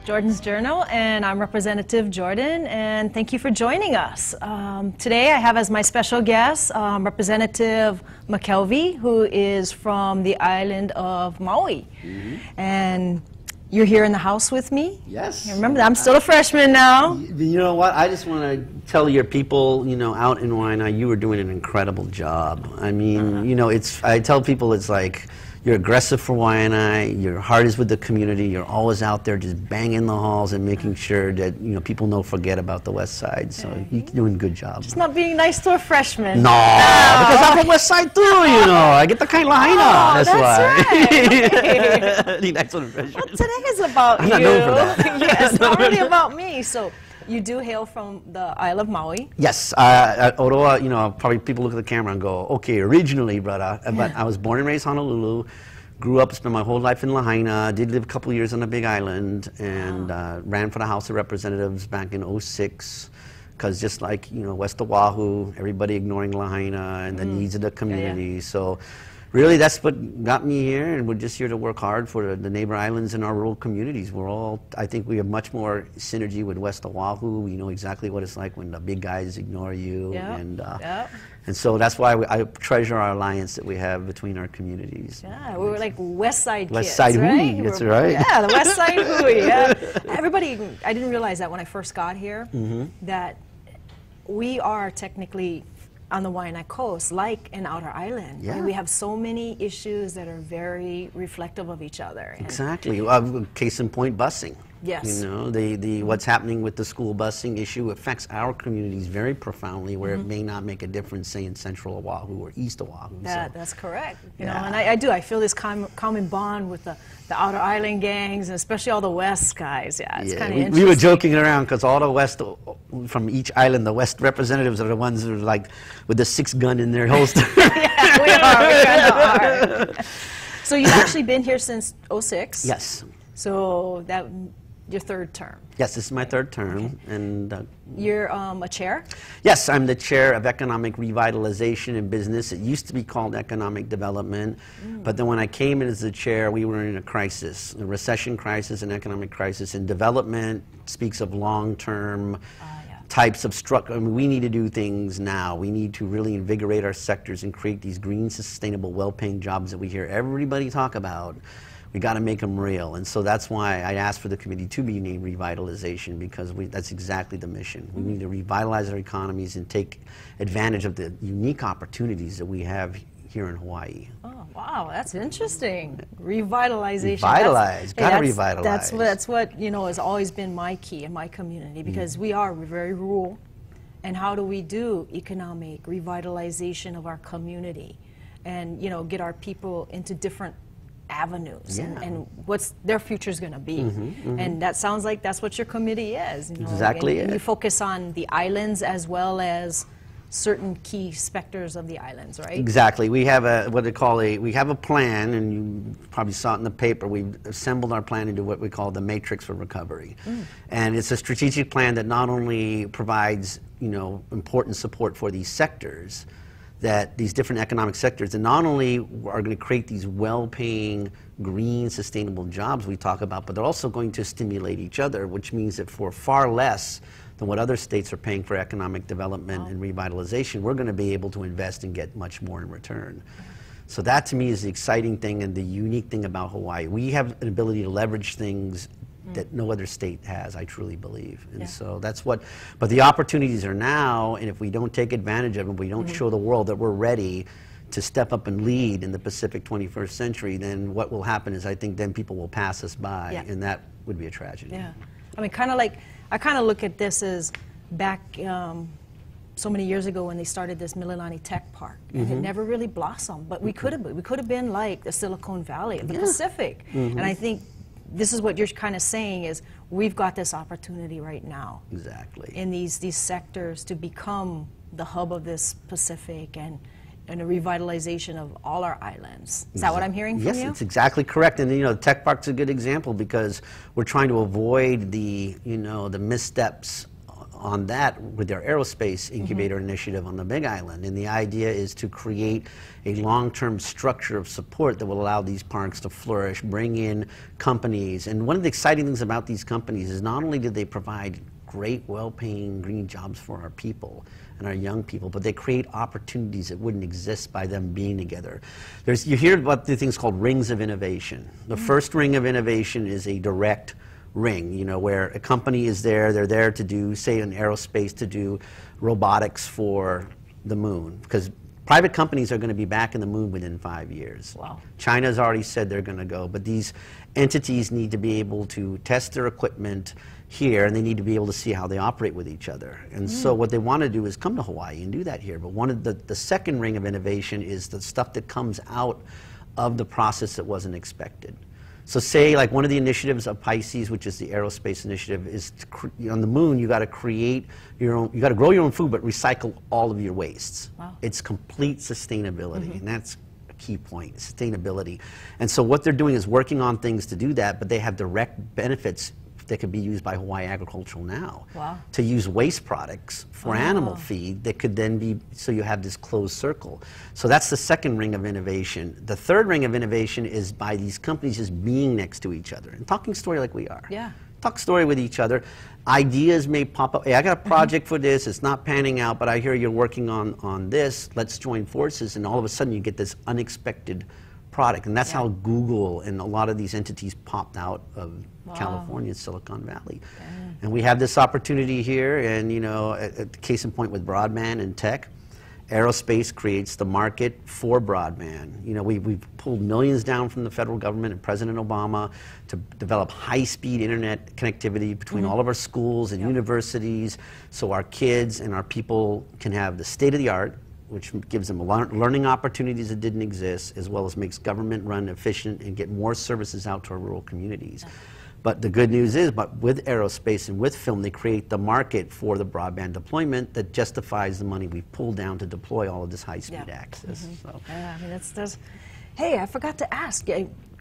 Jordan's Journal, and I'm Representative Jordan, and thank you for joining us. Today I have as my special guest Representative McKelvey, who is from the island of Maui. And you're here in the house with me? Yes. Remember that, I'm still a freshman now. You know what, I just want to tell your people, out in Waianae, you were doing an incredible job. I mean, I tell people it's like, you're aggressive for Waianae, your heart is with the community, you're always out there just banging the halls and making sure that, people don't forget about the West Side. So you're doing a good job. Just not being nice to a freshman. No, because I'm from West Side too, I get the kind of lahaina, that's why. Right. Be nice to a freshman. Well, today is about I'm you. not known for that. Yeah, it's not really about me. So you do hail from the Isle of Maui? Yes. Although, probably people look at the camera and go, okay, originally, brother, but I was born and raised Honolulu, grew up, spent my whole life in Lahaina, did live a couple of years on the Big Island, and ran for the House of Representatives back in '06, because just like, West Oahu, everybody ignoring Lahaina and the needs of the community. So really, that's what got me here, and we're just here to work hard for the neighbor islands and our rural communities. I think we have much more synergy with West Oahu. We know exactly what it's like when the big guys ignore you. And so that's why I treasure our alliance that we have between our communities. Yeah, we were like West Side kids, West Side right? Hui, that's right. Yeah, the West Side Hui, yeah. Everybody, I didn't realize that when I first got here, that we are technically on the Waianae Coast, like an outer island. Yeah. I mean, we have so many issues that are very reflective of each other. Exactly. Case in point, busing. Yes. What's happening with the school busing issue affects our communities very profoundly, where it may not make a difference, say, in Central Oahu or East Oahu. That's correct. And I feel this common bond with the outer island gangs, and especially all the West guys. Yeah, it's kind of interesting. We were joking around because all the West, from each island, the West representatives are the ones that are like with the 6-gun in their holster. Yeah, we kind of are. So you've actually been here since '06? Yes. So that your third term? Yes, this is my third term. And you're a chair? Yes, I'm the chair of Economic Revitalization and Business. It used to be called Economic Development, but then when I came in as the chair, we were in a crisis, a recession crisis, an economic crisis, and development speaks of long-term types of structure. I mean, we need to do things now. We need to really invigorate our sectors and create these green, sustainable, well-paying jobs that we hear everybody talk about. We got to make them real, and so that's why I asked for the committee to be named Revitalization, because that's exactly the mission. We need to revitalize our economies and take advantage of the unique opportunities that we have here in Hawaii. Oh, wow, that's interesting. Revitalization. Revitalize, gotta revitalize. That's what has always been my key in my community, because we're very rural, and how do we do economic revitalization of our community, and get our people into different avenues and what's their future is going to be. And that sounds like that's what your committee is. Exactly. And you focus on the islands as well as certain key sectors of the islands, right? Exactly. We have we have a plan, and you probably saw it in the paper. We've assembled our plan into what we call the Matrix for Recovery. And it's a strategic plan that not only provides, important support for these sectors, these different economic sectors, and not only are going to create these well-paying, green, sustainable jobs we talk about, but they're also going to stimulate each other, which means that for far less than what other states are paying for economic development and revitalization, we're going to be able to invest and get much more in return. So that, to me, is the exciting thing and the unique thing about Hawaii. We have an ability to leverage things that no other state has, I truly believe. And so that's but the opportunities are now, and if we don't take advantage of them, we don't show the world that we're ready to step up and lead in the Pacific 21st century, then what will happen is I think then people will pass us by, and that would be a tragedy. Yeah. I mean, I kind of look at this as back so many years ago when they started this Mililani Tech Park, and it never really blossomed, but we could have been like the Silicon Valley of the Pacific. And I think this is what you're kind of saying is we've got this opportunity right now. Exactly. In these sectors to become the hub of this Pacific and a revitalization of all our islands. Is that what I'm hearing from you? Yes, it's exactly correct. And the Tech Park's a good example because we're trying to avoid the, the missteps on that with their aerospace incubator initiative on the Big Island. And the idea is to create a long-term structure of support that will allow these parks to flourish, bring in companies. And one of the exciting things about these companies is not only do they provide great, well-paying green jobs for our people and our young people, but they create opportunities that wouldn't exist by them being together. You hear about the things called rings of innovation. The first ring of innovation is a direct ring, you know, where a company is there, they're there to do, say in aerospace, to do robotics for the moon, because private companies are going to be back in the moon within 5 years. Wow. China's already said they're going to go, but these entities need to be able to test their equipment here, and they need to be able to see how they operate with each other. And so what they want to do is come to Hawaii and do that here. But one of the second ring of innovation is the stuff that comes out of the process that wasn't expected. So say like one of the initiatives of Pisces, which is the aerospace initiative, is on the moon you got to create your own, you got to grow your own food but recycle all of your wastes. Wow. It's complete sustainability, and that's a key point, sustainability. And so what they're doing is working on things to do that, but they have direct benefits that could be used by Hawaii Agricultural now. Wow. To use waste products for animal feed that could then be, so you have this closed circle. So that's the second ring of innovation. The third ring of innovation is by these companies just being next to each other and talking story like we are. Yeah. Talk story with each other. Ideas may pop up. Hey, I got a project for this. It's not panning out, but I hear you're working on this. Let's join forces. And all of a sudden you get this unexpected product. And that's how Google and a lot of these entities popped out of California, Silicon Valley. And we have this opportunity here, and you know, case in point with broadband and tech, aerospace creates the market for broadband. You know, we've pulled millions down from the federal government and President Obama to develop high-speed internet connectivity between all of our schools and universities, so our kids and our people can have the state-of-the-art, which gives them learning opportunities that didn't exist, as well as makes government run efficient and get more services out to our rural communities. But the good news is, but with aerospace and with film, they create the market for the broadband deployment that justifies the money we've pulled down to deploy all of this high-speed access. So. Yeah, I mean, that's, hey, I forgot to ask.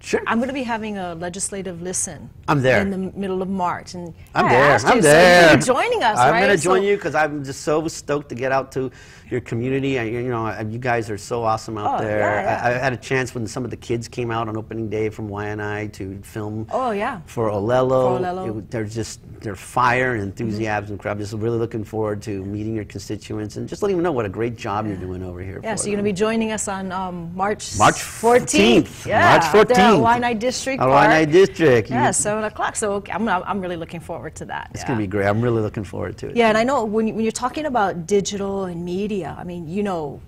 Sure. I'm going to be having a legislative listen. I'm there. In the middle of March. And I'm I there. asked I'm you, there. So you're joining us, I'm right? going to join you because I'm just so stoked to get out to your community. You know, you guys are so awesome out there. Yeah. I had a chance when some of the kids came out on opening day from Waianae to film for Olelo. They're fire and enthusiasm. I'm just really looking forward to meeting your constituents and just letting them know what a great job you're doing over here. Yeah, so you're going to be joining us on March 14th. Yeah, March 14th. Waianae District Park. Waianae District. Yeah, 7 o'clock. So I'm really looking forward to that. It's going to be great. I'm really looking forward to it. Yeah, and I know when you're talking about digital and media, I mean, you know,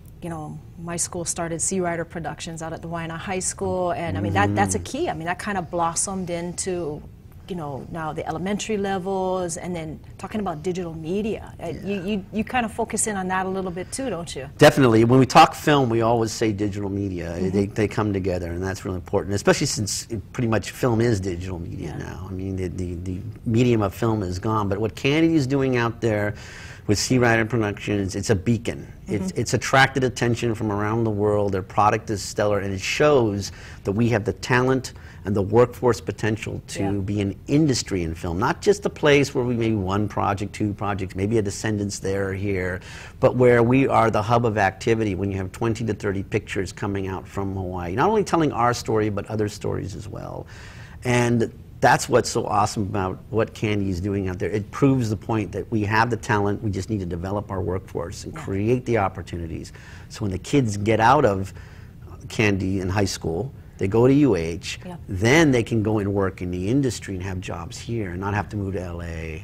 my school started Sea Rider Productions out at the Waianae High School, and I mean that's a key. I mean that kind of blossomed into, you know, now the elementary levels, and then talking about digital media. You kind of focus in on that a little bit too, don't you? Definitely. When we talk film, we always say digital media. They come together, and that's really important, especially since pretty much film is digital media now. I mean, the medium of film is gone, but what Candy is doing out there with Sea Rider Productions, it's a beacon. It's attracted attention from around the world. Their product is stellar, and it shows that we have the talent and the workforce potential to be an industry in film, not just a place where we maybe one project, two projects, maybe a Descendants there or here, but where we are the hub of activity when you have 20 to 30 pictures coming out from Hawaii, not only telling our story, but other stories as well. And that's what's so awesome about what Candy is doing out there. It proves the point that we have the talent, we just need to develop our workforce and create the opportunities. So when the kids get out of Candy in high school, they go to UH, then they can go and work in the industry and have jobs here and not have to move to LA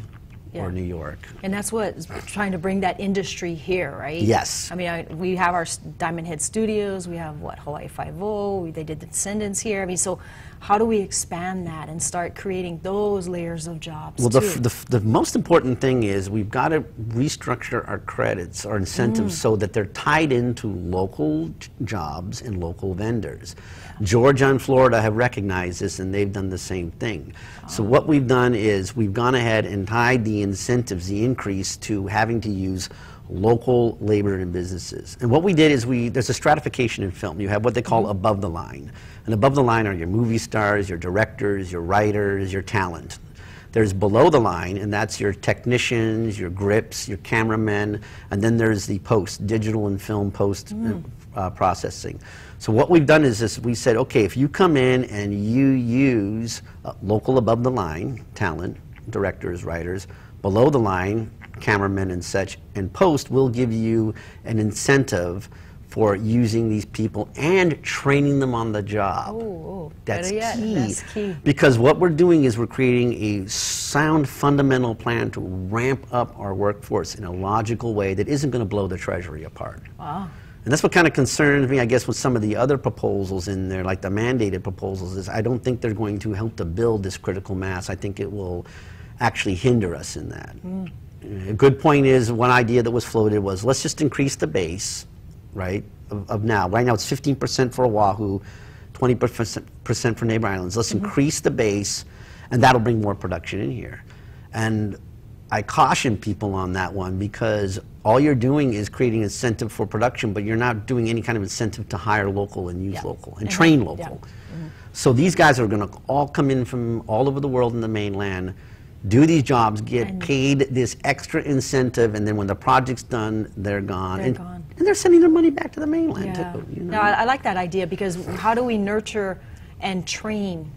or New York. And that's what trying to bring that industry here, right? Yes. I mean, we have our Diamond Head Studios, we have what, Hawaii Five-0, they did the Descendants here. I mean, so how do we expand that and start creating those layers of jobs well, too? the most important thing is we've got to restructure our credits, our incentives, so that they're tied into local jobs and local vendors. Georgia and Florida have recognized this, and they've done the same thing. So what we've done is we've gone ahead and tied the incentives, the increase, to having to use local labor and businesses. And what we did is there's a stratification in film. You have what they call above the line. And above the line are your movie stars, your directors, your writers, your talent. There's below the line, and that's your technicians, your grips, your cameramen, and then there's the post, digital and film post processing. So what we've done is this, we said, okay, if you come in and you use local above the line talent, directors, writers, below the line, cameramen and such, and post, we'll give you an incentive for using these people and training them on the job. Oh, that's key. That's key. Because what we're doing is we're creating a sound fundamental plan to ramp up our workforce in a logical way that isn't going to blow the Treasury apart. Wow. And that's what kind of concerns me, I guess, with some of the other proposals in there, like the mandated proposals, is I don't think they're going to help to build this critical mass. I think it will actually hinder us in that. A good point is, one idea that was floated was, let's just increase the base, right, of now. Right now it's 15% for Oahu, 20% for neighbor islands. Let's increase the base, and that'll bring more production in here. And I caution people on that one, because all you're doing is creating incentive for production, but you're not doing any kind of incentive to hire local and use local and train local. So these guys are going to all come in from all over the world in the mainland, do these jobs, get paid this extra incentive, and then when the project's done, they're gone. And they're sending their money back to the mainland too. You know? No, I like that idea, because how do we nurture and train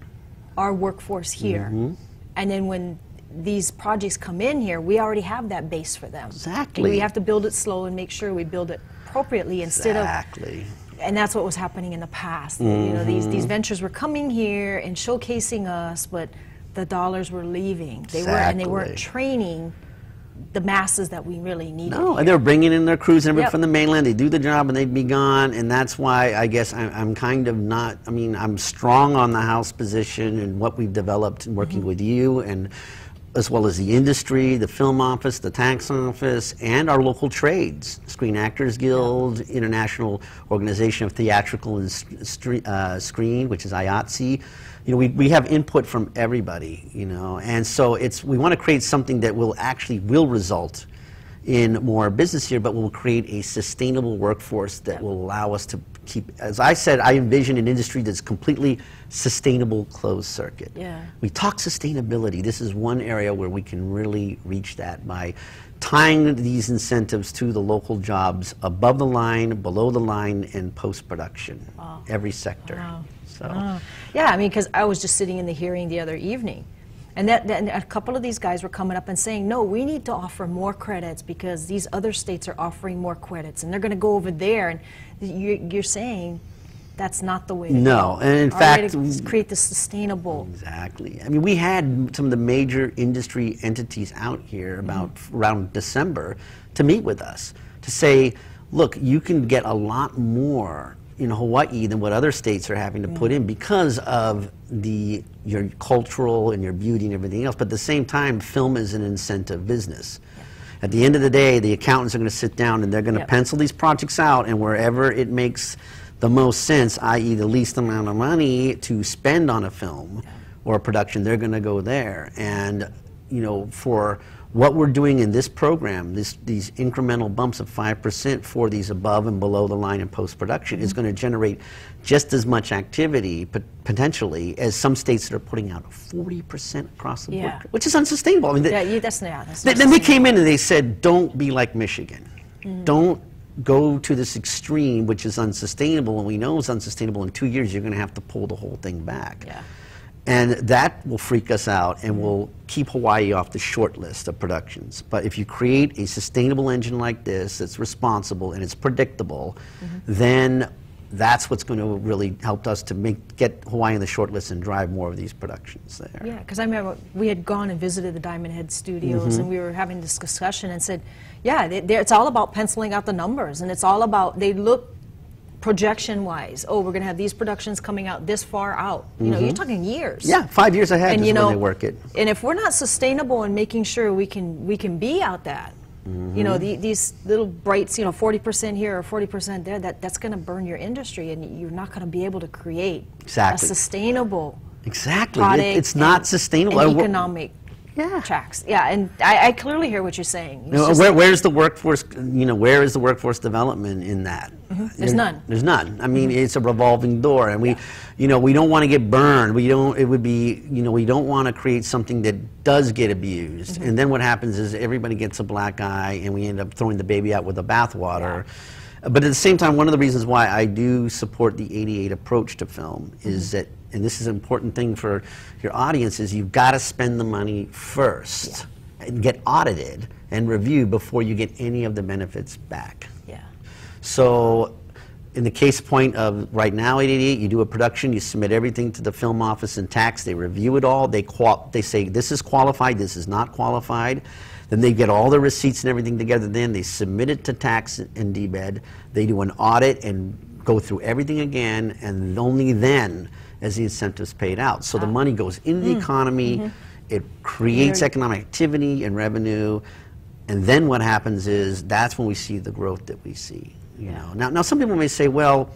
our workforce here? And then when these projects come in here, we already have that base for them. Exactly. We have to build it slow and make sure we build it appropriately instead of... And that's what was happening in the past. You know, these ventures were coming here and showcasing us, but the dollars were leaving. They weren't training the masses that we really needed. No, and they're bringing in their crews and everything from the mainland. They do the job and they'd be gone, and that's why I guess I'm kind of not, I mean, I'm strong on the House position and what we've developed in working with you, and as well as the industry, the film office, the tax office, and our local trades, Screen Actors Guild, International Organization of Theatrical and Screen, which is IATSE. You know, we have input from everybody, you know, and so we want to create something that will result in more business here, but will create a sustainable workforce that will allow us to keep, as I said, I envision an industry that's completely sustainable closed circuit. We talk sustainability. This is one area where we can really reach that by tying these incentives to the local jobs above the line, below the line, and post-production, every sector. So. Yeah, I mean, because I was just sitting in the hearing the other evening, and a couple of these guys were coming up and saying, no, we need to offer more credits because these other states are offering more credits, and they're going to go over there, and you're saying that's not the way to go. No, and in fact, to create this sustainable. Exactly. I mean, we had some of the major industry entities out here about around December to meet with us to say, look, you can get a lot more in Hawaii than what other states are having to put in because of your cultural and your beauty and everything else. But at the same time, film is an incentive business. At the end of the day, the accountants are going to sit down and they're going to pencil these projects out, and wherever it makes the most sense, i.e. the least amount of money to spend on a film or a production, they're going to go there. And you know, for what we're doing in this program, these incremental bumps of 5% for these above and below the line in post-production is going to generate just as much activity, potentially, as some states that are putting out 40% across the board, which is unsustainable. I mean, that's then they came in and they said, don't be like Michigan. Don't go to this extreme, which is unsustainable, and we know it's unsustainable. In 2 years, you're going to have to pull the whole thing back. And that will freak us out and will keep Hawaii off the short list of productions. But if you create a sustainable engine like this that's responsible and it's predictable, then that's what's going to really help us to get Hawaii on the short list and drive more of these productions there. Yeah, because I remember we had gone and visited the Diamond Head Studios and we were having this discussion and said, yeah, it's all about penciling out the numbers, and it's all about, they look projection-wise, oh, we're going to have these productions coming out this far out. You know, you're talking years. Yeah, 5 years ahead and, is when they work it. And if we're not sustainable in making sure we can be out that, you know, these little brights, you know, 40% here or 40% there, that's going to burn your industry, and you're not going to be able to create a sustainable It's not sustainable. and economic tracks. Yeah, and I clearly hear what you're saying. Where's the workforce? Where is the workforce development in that? There's none. There's none. I mean, it's a revolving door, and we don't want to get burned. We don't. It would be, we don't want to create something that does get abused, and then what happens is everybody gets a black eye, and we end up throwing the baby out with the bathwater. But at the same time, one of the reasons why I do support the 88 approach to film is that, and this is an important thing for your audience, is you've got to spend the money first and get audited and reviewed before you get any of the benefits back. Yeah. So in the case point of right now 88, you do a production, you submit everything to the film office and tax, they review it all, they say this is qualified, this is not qualified. Then they get all the receipts and everything together, then they submit it to tax and DBED, they do an audit and go through everything again, and only then is the incentives paid out. So the money goes into the economy, it creates economic activity and revenue, and then what happens is that's when we see the growth that we see. Now some people may say, well,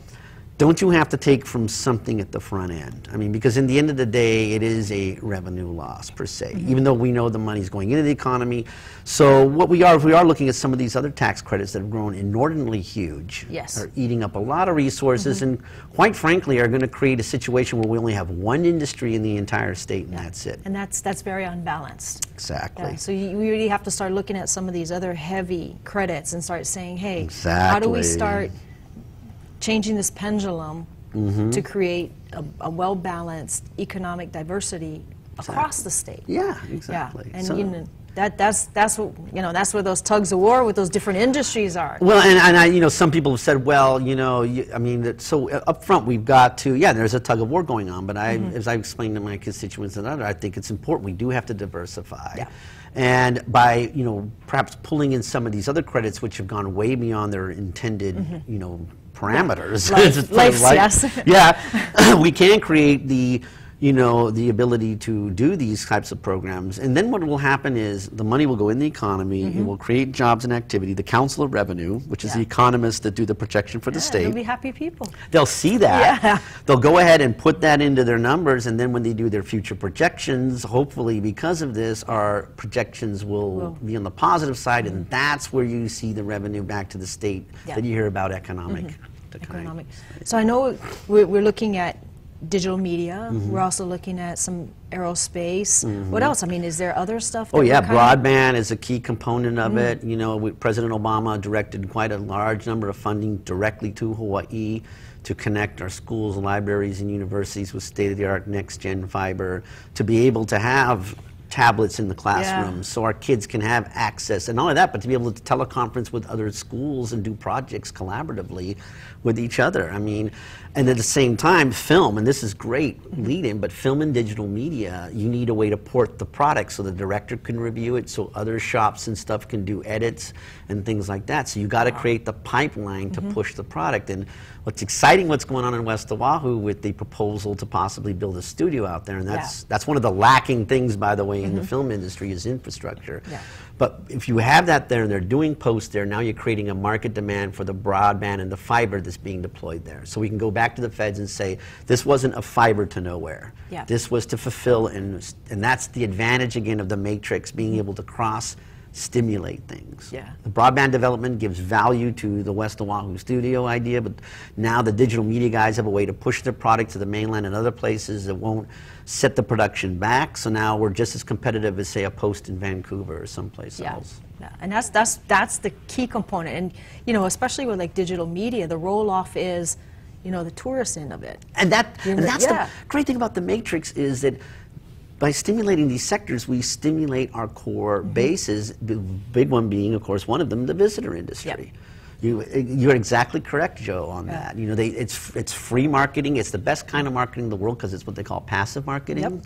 don't you have to take from something at the front end? I mean, because in the end of the day, it is a revenue loss per se, even though we know the money's going into the economy. So what if we are looking at some of these other tax credits that have grown inordinately huge, are eating up a lot of resources, and quite frankly are going to create a situation where we only have one industry in the entire state, and that's it. And that's very unbalanced. Exactly. Yeah, so we really have to start looking at some of these other heavy credits and start saying, hey, how do we start changing this pendulum to create a well-balanced economic diversity across the state? Yeah, exactly. Yeah. And that's where those tugs of war with those different industries are. Well, and some people have said, well, I mean, so up front we've got to, there's a tug of war going on, but as I explained to my constituents and others, I think it's important. We do have to diversify. Yeah. And by, perhaps pulling in some of these other credits which have gone way beyond their intended, parameters. Yes. Yeah, we can create the ability to do these types of programs. And then what will happen is the money will go in the economy, it will create jobs and activity. The Council of Revenue, which is the economists that do the projection for the state. They'll be happy people. They'll see that. They'll go ahead and put that into their numbers, and then when they do their future projections, hopefully because of this, our projections will be on the positive side, and that's where you see the revenue back to the state that you hear about economic. So I know we're looking at digital media. We're also looking at some aerospace. What else? I mean, is there other stuff? Broadband is a key component of it. President Obama directed quite a large number of funding directly to Hawaii to connect our schools, libraries, and universities with state-of-the-art next-gen fiber to be able to have tablets in the classrooms so our kids can have access, and not only that, but to be able to teleconference with other schools and do projects collaboratively with each other. I mean, and at the same time, film, and this is great lead-in, but film and digital media, you need a way to port the product so the director can review it, so other shops and stuff can do edits and things like that. So you got to create the pipeline to push the product. And what's exciting, what's going on in West Oahu with the proposal to possibly build a studio out there, and that's one of the lacking things, by the way, in the film industry is infrastructure. But if you have that there and they're doing post there, now you're creating a market demand for the broadband and the fiber that's being deployed there. So we can go back to the feds and say, this wasn't a fiber to nowhere. This was to fulfill, and that's the advantage again of the matrix, being able to cross-stimulate things. The broadband development gives value to the West Oahu studio idea, but now the digital media guys have a way to push their product to the mainland and other places that won't set the production back. So now we're just as competitive as, say, a post in Vancouver or someplace else. And that's the key component. And especially with like digital media, the roll-off is the tourist end of it. And that's the great thing about the matrix, is that by stimulating these sectors, we stimulate our core bases, the big one being, of course, one of them, the visitor industry. You're exactly correct, Joe, on that. It's free marketing. It's the best kind of marketing in the world because it's what they call passive marketing,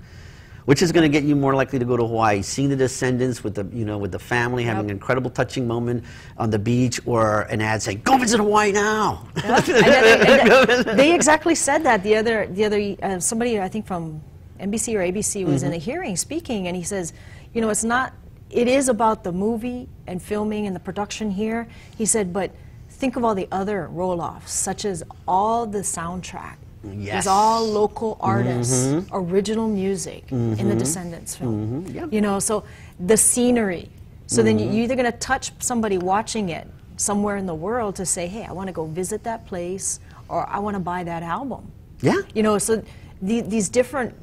which is going to get you more likely to go to Hawaii, seeing the descendants with the with the family, having an incredible touching moment on the beach, or an ad saying, "Go visit Hawaii now." They exactly said that the other somebody, I think from NBC or ABC, was in a hearing speaking, and he says, it is about the movie and filming and the production here. He said, but think of all the other roll-offs, such as all the soundtrack Yes. was all local artists, original music in the Descendants film. Yep. You know, so the scenery. So then you're either going to touch somebody watching it somewhere in the world to say, hey, I want to go visit that place, or I want to buy that album. Yeah. You know, so these different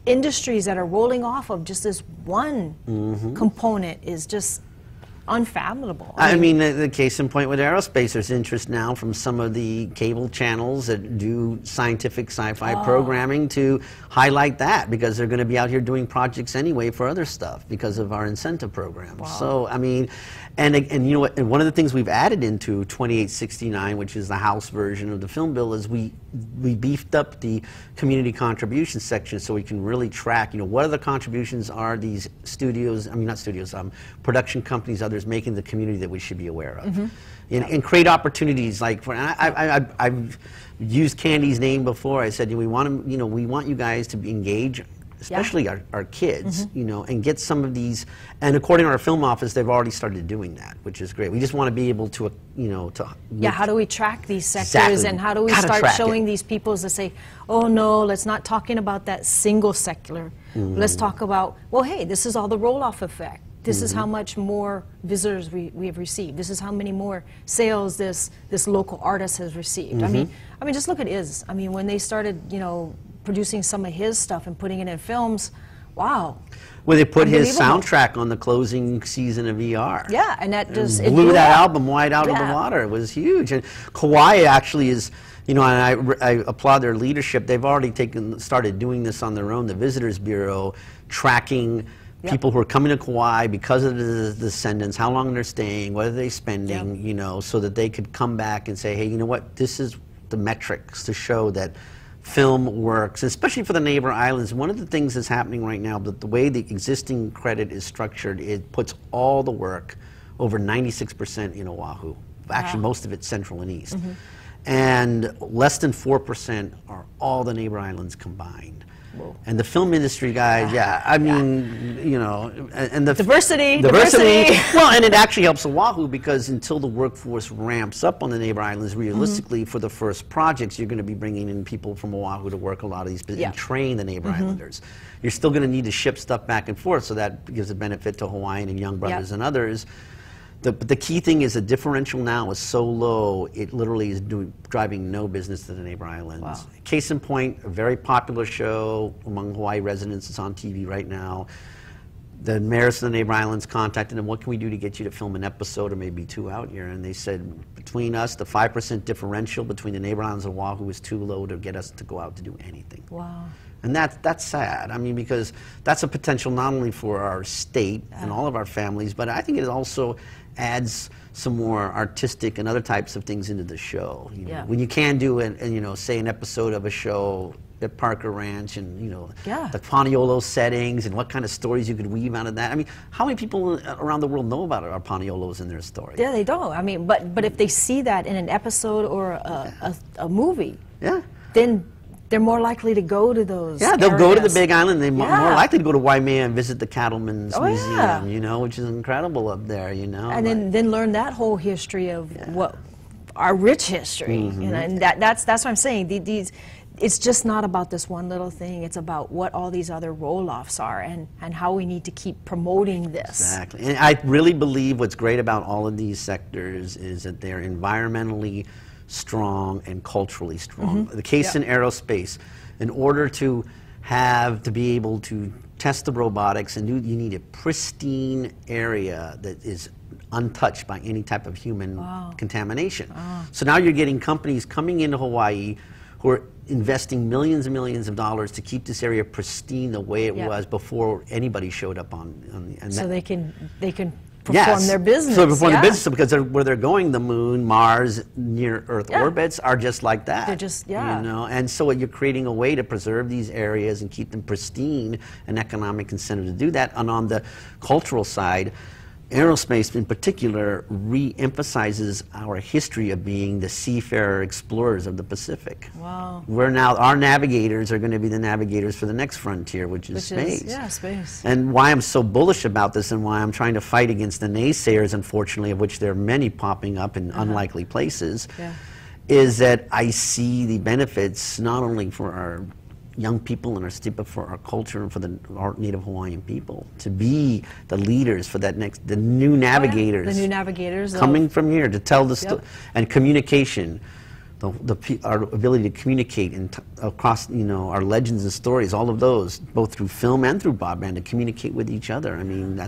industries that are rolling off of just this one component is just unfathomable. I mean, the case in point with aerospace, there's interest now from some of the cable channels that do scientific sci-fi programming to highlight that, because they're going to be out here doing projects anyway for other stuff because of our incentive programs. Wow. So, I mean, and you know what, and one of the things we've added into 2869, which is the House version of the film bill, is we beefed up the community contribution section so we can really track, you know, what other contributions are these studios, I mean not studios, production companies, others making the community that we should be aware of. And create opportunities like, for, and I've used Candy's name before. I said, we want to, you know, we want you guys to engage, especially our kids, you know, and get some of these, and according to our film office, they've already started doing that, which is great. We just want to be able to, you know, how do we track these sectors, Exactly. and how do we start showing these people to say, oh no, let's not talking about that single secular. Let's talk about, well, hey, this is all the Rolloff Effect. This is how much more visitors we have received. This is how many more sales this local artist has received. I mean, just look at Iz. I mean, when they started, you know, producing some of his stuff and putting it in films, wow. Well, they put his soundtrack on the closing season of ER. Yeah, and that just it blew that album wide out of the water. It was huge. And Kauai actually is, you know, and I applaud their leadership. They've already started doing this on their own. The Visitors Bureau tracking people who are coming to Kauai because of the Descendants, how long they're staying, what are they spending, you know, so that they could come back and say, hey, you know what, this is the metrics to show that film works, especially for the neighbor islands. One of the things that's happening right now, the way the existing credit is structured, it puts all the work, over 96% in Oahu. Actually, most of it's central and east. And less than 4% are all the neighbor islands combined. Whoa. And the film industry guys, I mean, you know, and the diversity. Well, and it actually helps Oahu, because until the workforce ramps up on the neighbor islands, realistically, for the first projects, you're going to be bringing in people from Oahu to work a lot of these and train the neighbor islanders. You're still going to need to ship stuff back and forth, so that gives a benefit to Hawaiian and Young Brothers and others. The key thing is the differential now is so low, it literally is driving no business to the neighbor islands. Wow. Case in point, a very popular show among Hawaii residents. It's on TV right now. The mayors of the neighbor islands contacted them, what can we do to get you to film an episode or maybe two out here? And they said, between us, the 5% differential between the neighbor islands and Oahu is too low to get us to go out to do anything. Wow. And that's sad. I mean, because that's a potential not only for our state and all of our families, but I think it also adds some more artistic and other types of things into the show. You know, when you can do you know, say an episode of a show at Parker Ranch, and you know, the Paniolo settings and what kind of stories you could weave out of that. I mean, how many people around the world know about our Paniolos in their story? Yeah, they don't. I mean, but if they see that in an episode or a movie, then they're more likely to go to those they'll areas. go to the Big Island. They're more likely to go to Waimea and visit the Cattleman's Museum, you know, which is incredible up there, you know. And then learn that whole history of what our rich history. You know, and that's what I'm saying. It's just not about this one little thing. It's about what all these other roll-offs are, and how we need to keep promoting this. Exactly. And I really believe what's great about all of these sectors is that they're environmentally strong and culturally strong. The case in aerospace, in order to be able to test the robotics, and you need a pristine area that is untouched by any type of human contamination. So now you're getting companies coming into Hawaii who are investing millions and millions of dollars to keep this area pristine the way it was before anybody showed up on so they can perform their business. So perform their business, because where they're going, the moon, Mars, near Earth orbits are just like that. They're just, you know, and so you're creating a way to preserve these areas and keep them pristine, an economic incentive to do that. And on the cultural side, aerospace in particular re-emphasizes our history of being the seafarer explorers of the Pacific. Wow. We're now, our navigators are going to be the navigators for the next frontier, which is space. Space. And why I'm so bullish about this, and why I'm trying to fight against the naysayers, unfortunately, of which there are many popping up in unlikely places, is that I see the benefits not only for our young people and our state, but for our culture and for our Native Hawaiian people to be the leaders for that the new navigators. The new navigators. Coming from here to tell the story. And communication, our ability to communicate across, our legends and stories, all of those, both through film and through broadband, to communicate with each other. I mean,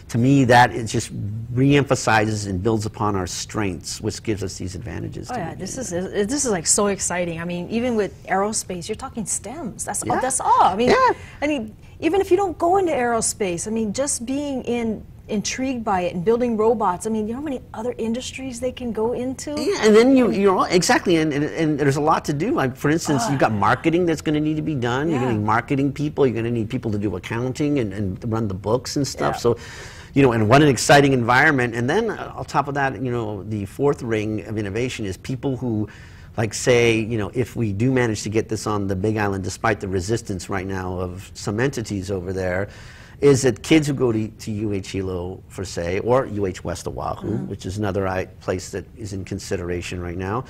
to me, that it just re-emphasizes and builds upon our strengths, which gives us these advantages. Oh yeah, this is like so exciting. I mean, even with aerospace, you're talking STEMs. That's all. I mean, even if you don't go into aerospace, I mean, just being intrigued by it and building robots. I mean, you know how many other industries they can go into? Yeah, and then you're exactly, and there's a lot to do. Like, for instance, you've got marketing that's going to need to be done. You're going to need marketing people. You're going to need people to do accounting and run the books and stuff. So, and what an exciting environment. And then on top of that, the fourth ring of innovation is people who, like, say, if we do manage to get this on the Big Island, despite the resistance right now of some entities over there, is that kids who go to UH Hilo, for say, or UH West Oahu, which is another place that is in consideration right now,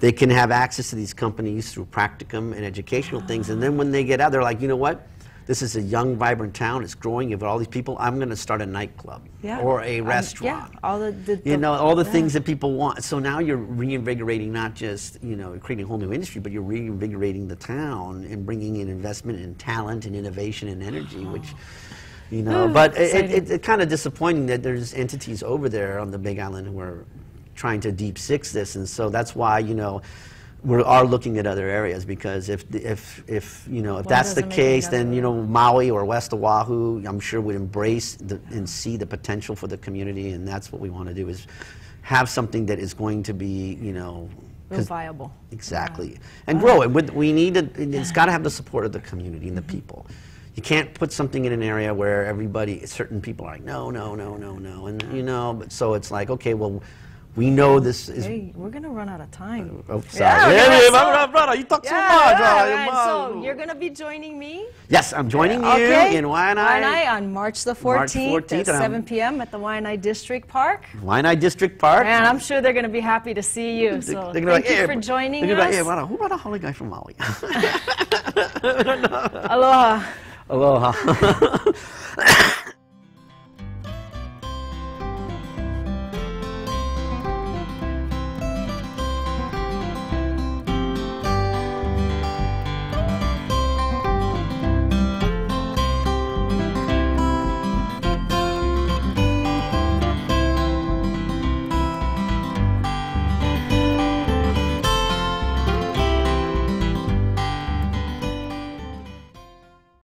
they can have access to these companies through practicum and educational things. And then when they get out, they're like, you know what? This is a young, vibrant town. It's growing. You've got all these people. I'm going to start a nightclub or a restaurant. All all the things that people want. So now you're reinvigorating not just creating a whole new industry, but you're reinvigorating the town and bringing in investment and talent and innovation and energy, which. But it's kind of disappointing that there's entities over there on the Big Island who are trying to deep six this, and so that's why we are looking at other areas, because if that's the case, then Maui or West Oahu, I'm sure, would embrace and see the potential for the community, and that's what we want to do, is have something that is going to be viable. Exactly, and grow it. We need it's got to have the support of the community and the people. You can't put something in an area where certain people are like, no, and but so it's like, okay, well, we know this is. Hey, we're gonna run out of time. Oh, sorry. You talk so much. So you're gonna be joining me? Yes, I'm joining you in Waianae. On March the 14th at 7 p.m. at the Waianae District Park. Waianae District Park. And I'm sure they're gonna be happy to see you. So thank you for joining us. Like, who brought a Holly guy from Maui? Aloha. Aloha.